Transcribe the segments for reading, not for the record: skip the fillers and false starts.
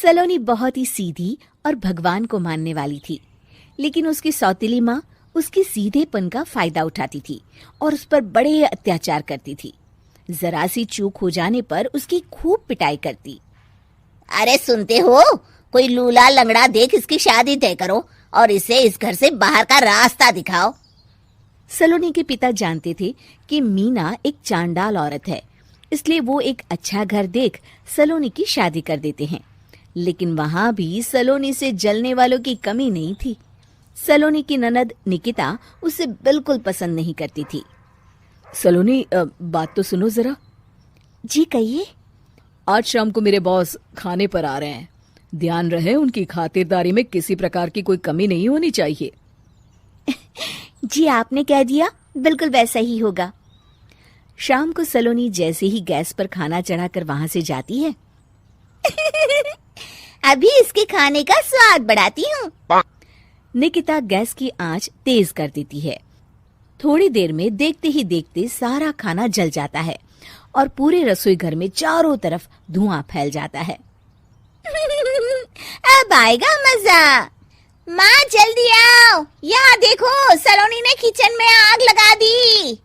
सलोनी बहुत ही सीधी और भगवान को मानने वाली थी, लेकिन उसकी सौतेली माँ उसकी सीधेपन का फायदा उठाती थी और उस पर बड़े अत्याचार करती थी। जरा सी चूक हो जाने पर उसकी खूब पिटाई करती। अरे सुनते हो, कोई लूला लंगड़ा देख इसकी शादी तय करो और इसे इस घर से बाहर का रास्ता दिखाओ। सलोनी के पिता जानते थे कि मीना एक चांडाल औरत है, इसलिए वो एक अच्छा घर देख सलोनी की शादी कर देते हैं। लेकिन वहां भी सलोनी से जलने वालों की कमी नहीं थी। सलोनी की ननद निकिता उसे बिल्कुल पसंद नहीं करती थी। सलोनी, बात तो सुनो जरा। जी कहिए। आज शाम को मेरे बॉस खाने पर आ रहे हैं। ध्यान रहे उनकी खातिरदारी में किसी प्रकार की कोई कमी नहीं होनी चाहिए। जी आपने कह दिया, बिल्कुल वैसा ही होगा। शाम को सलोनी जैसे ही गैस पर खाना चढ़ाकर वहां से जाती है अभी इसके खाने का स्वाद बढ़ाती हूँ। निकिता गैस की आंच तेज कर देती है। थोड़ी देर में देखते ही देखते सारा खाना जल जाता है और पूरे रसोई घर में चारों तरफ धुआं फैल जाता है। अब आएगा मजा। माँ जल्दी आओ, यहाँ देखो सलोनी ने किचन में आग लगा दी।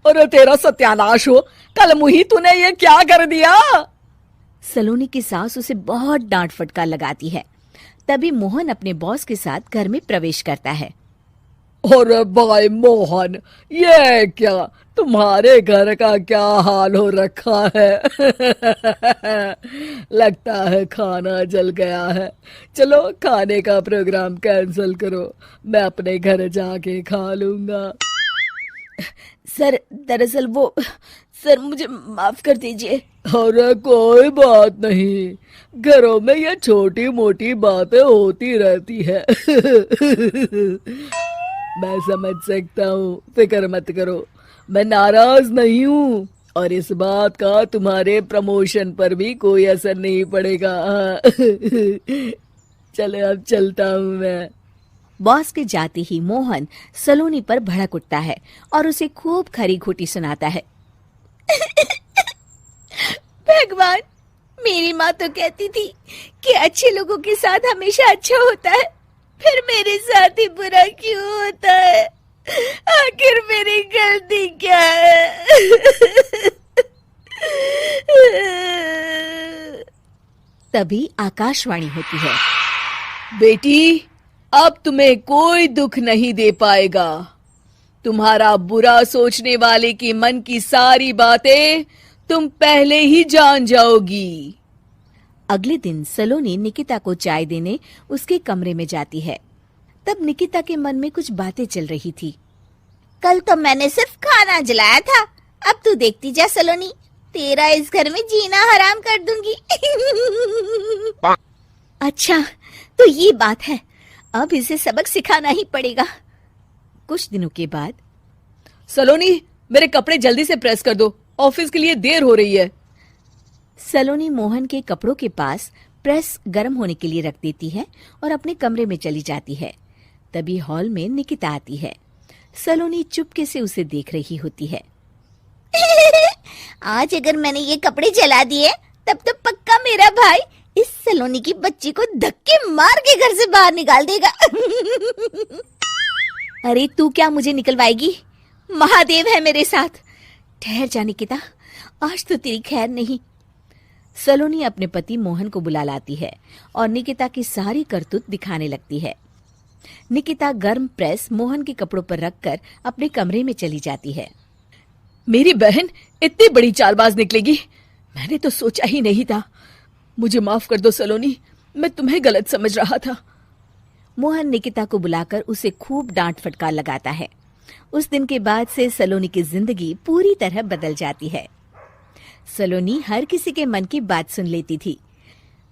अरे तेरा सत्यानाश हो, कल मुही तूने ये क्या कर दिया? सलोनी की सास उसे बहुत डांट फटकार लगाती है। तभी मोहन अपने बॉस के साथ घर में प्रवेश करता है। अरे भाई मोहन, ये क्या तुम्हारे घर का क्या हाल हो रखा है? लगता है खाना जल गया है। चलो खाने का प्रोग्राम कैंसिल करो, मैं अपने घर जाके खा लूंगा। सर दरअसल सर मुझे माफ कर दीजिए। अरे कोई बात नहीं, घरों में ये छोटी मोटी बातें होती रहती है। मैं समझ सकता हूँ, फिक्र मत करो, मैं नाराज नहीं हूँ और इस बात का तुम्हारे प्रमोशन पर भी कोई असर नहीं पड़ेगा। चले अब चलता हूँ मैं। बॉस के जाते ही मोहन सलोनी पर भड़क उठता है और उसे खूब खरी खोटी सुनाता है। भगवान, मेरी माँ तो कहती थी कि अच्छे लोगों के साथ हमेशा अच्छा होता है, फिर मेरे साथ ही बुरा क्यों होता है? आखिर मेरी गलती क्या है? तभी आकाशवाणी होती है। बेटी, अब तुम्हें कोई दुख नहीं दे पाएगा। तुम्हारा बुरा सोचने वाले की मन की सारी बातें तुम पहले ही जान जाओगी। अगले दिन सलोनी निकिता को चाय देने उसके कमरे में जाती है। तब निकिता के मन में कुछ बातें चल रही थी। कल तो मैंने सिर्फ खाना जलाया था, अब तू देखती जा सलोनी, तेरा इस घर में जीना हराम कर दूंगी। अच्छा, तो ये बात है, अब इसे सबक सिखाना ही पड़ेगा। कुछ दिनों के बाद, सलोनी, मेरे कपड़े जल्दी से प्रेस कर दो, ऑफिस के लिए देर हो रही है। सलोनी मोहन के कपड़ों के पास प्रेस गर्म होने के लिए रख देती है और अपने कमरे में चली जाती है। तभी हॉल में निकिता आती है। सलोनी चुपके से उसे देख रही होती है। आज अगर मैंने ये कपड़े जला दिए तब तो पक्का मेरा भाई इस सलोनी की बच्ची को धक्के मार के घर से बाहर निकाल देगा। अरे तू क्या मुझे निकलवाएगी? महादेव है मेरे साथ। ठहर जा निकिता, आज तो तेरी खैर नहीं। सलोनी अपने पति मोहन को बुला लाती है और निकिता की सारी करतूत दिखाने लगती है। निकिता गर्म प्रेस मोहन के कपड़ों पर रखकर अपने कमरे में चली जाती है। मेरी बहन इतनी बड़ी चालबाज निकलेगी, मैंने तो सोचा ही नहीं था। मुझे माफ कर दो सलोनी, मैं तुम्हें गलत समझ रहा था। मोहन निकिता को बुलाकर उसे खूब डांट फटकार लगाता है। उस दिन के बाद से सलोनी की जिंदगी पूरी तरह बदल जाती है। सलोनी हर किसी के मन की बात सुन लेती थी।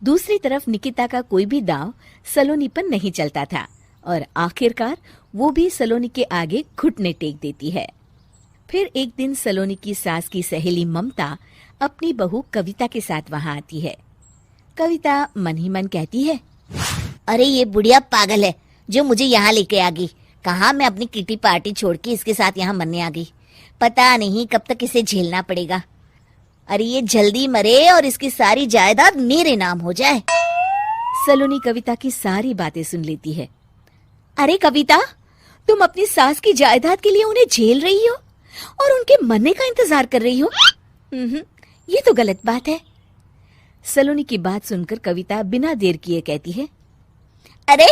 दूसरी तरफ निकिता का कोई भी दांव सलोनी पर नहीं चलता था और आखिरकार वो भी सलोनी के आगे घुटने टेक देती है। फिर एक दिन सलोनी की सास की सहेली ममता अपनी बहू कविता के साथ वहां आती है। कविता मन ही मन कहती है, अरे ये बुढ़िया पागल है जो मुझे यहाँ लेके आ गई। कहाँ मैं अपनी किटी पार्टी छोड़ के इसके साथ यहाँ मरने आ गई। पता नहीं कब तक इसे झेलना पड़ेगा। अरे ये जल्दी मरे और इसकी सारी जायदाद मेरे नाम हो जाए। सलोनी कविता की सारी बातें सुन लेती है। अरे कविता, तुम अपनी सास की जायदाद के लिए उन्हें झेल रही हो और उनके मरने का इंतजार कर रही हो। ये तो गलत बात है। सलोनी की बात सुनकर कविता बिना देर किए कहती है, अरे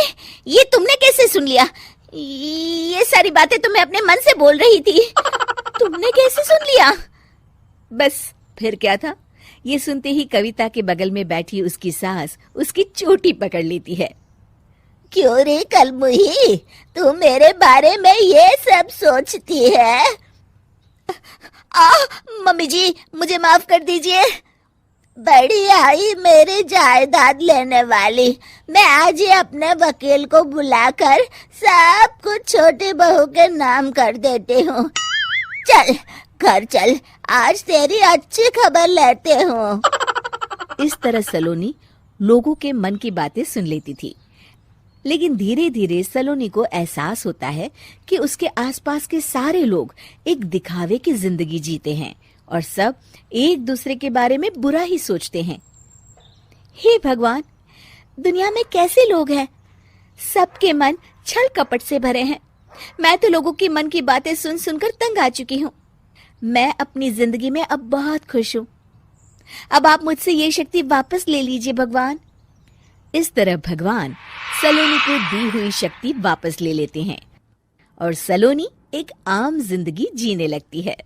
ये तुमने कैसे सुन लिया? ये सारी बातें तो मैं अपने मन से बोल रही थी। तुमने कैसे सुन लिया? बस फिर क्या था। ये सुनते ही कविता के बगल में बैठी उसकी सास उसकी चोटी पकड़ लेती है। क्यों रे कलमुही, तू मेरे बारे में ये सब सोचती है? मम्मी जी, मुझे माफ कर दीजिए। बड़ी आई मेरी जायदाद लेने वाली, मैं आज ही अपने वकील को बुलाकर सब कुछ छोटी बहू के नाम कर देती हूँ। चल घर चल, आज तेरी अच्छी खबर लेते हूँ। इस तरह सलोनी लोगों के मन की बातें सुन लेती थी, लेकिन धीरे धीरे सलोनी को एहसास होता है कि उसके आसपास के सारे लोग एक दिखावे की जिंदगी जीते हैं और सब एक दूसरे के बारे में बुरा ही सोचते हैं। हे भगवान, दुनिया में कैसे लोग हैं? सबके मन छल कपट से भरे हैं। मैं तो लोगों की मन की बातें सुन सुनकर तंग आ चुकी हूँ। मैं अपनी जिंदगी में अब बहुत खुश हूँ। अब आप मुझसे ये शक्ति वापस ले लीजिए भगवान। इस तरह भगवान सलोनी को दी हुई शक्ति वापस ले लेते हैं और सलोनी एक आम जिंदगी जीने लगती है।